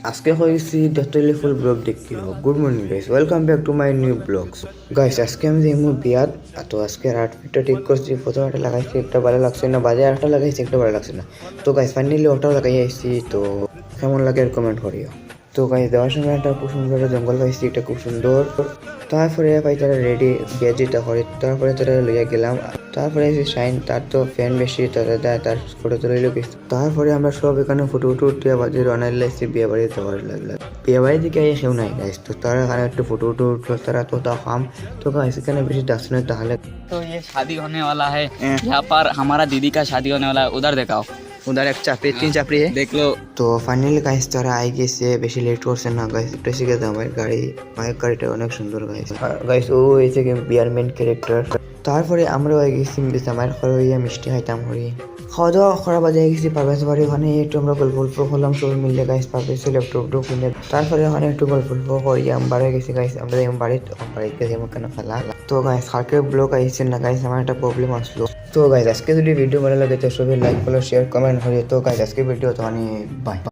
আজকে হয়েছি daily full vlog দেখি good morning guys welcome back to my new vlogs guys আজকে আমি যাইমু বিয়াত তো আজকে আউটফিটটা ঠিক করছি প্রথমে একটা লাগাইছি একটা ভালো লাগছে না বাজে একটা লাগাইছি একটা ভালো লাগছে না তো গাইস ফাইনালি ওটাও লাগাই আইছি তো কেমন লাগে কমেন্ট করিও তো গাইস দেওয়ার সময় একটা খুব সুন্দর একটা জঙ্গল পাইছি এটা খুব সুন্দর তারপরে পাই তারা রেডি বিয়ে যেটা করে তারপরে তারা লইয়া গেলাম তারপরে শাইন তার তো ফ্যান বেশি তারা দেয় তার ফটো তো লইলো কিছু তারপরে আমরা সব এখানে ফটো উঠে বাজে রনাইল লাগছি বিয়ে বাড়ি যাওয়ার লাগলো বিয়ে বাড়ি দিকে কেউ নাই গাইস তো তারা এখানে একটু ফটো উঠলো তারা তো তা খাম তো গাইস এখানে বেশি ডাকছে না তাহলে तो ये शादी होने वाला है यहाँ पर हमारा दीदी का शादी होने वाला है उधर दिखाओ उधर एक चापड़ी तीन चापड़ी है देख लो তো ফাইনালি গাইস তারা আই গেছে বেশি লেট করছে না গাইস একটু শিখে দাও আমার মায়ের গাড়িটা অনেক সুন্দর গাইস গাইস ও হয়েছে কি বিয়ার মেন ক্যারেক্টার তারপরে আমরা হয়ে গেছি আমার ঘরে হইয়া মিষ্টি খাইতাম হরি খাওয়া দাওয়া করা বাজে গেছি পারভেজ বাড়ি ওখানে একটু আমরা গল্প করলাম সবাই মিলে গাইস পারভেজ ল্যাপটপ কিনে তারপরে ওখানে একটু গল্প করি আমরা গেছি গাইস আমরা বাড়িতে যেমন কেন ফেলা তো গাইস কালকে ব্লগ আইসেন না গাইস আমার একটা প্রবলেম আসলো তো গাইস আজকে যদি ভিডিও ভালো লাগে তো সবাই লাইক ফলো শেয়ার কমেন্ট করি তো গাইস আজকে ভিডিও তো বাই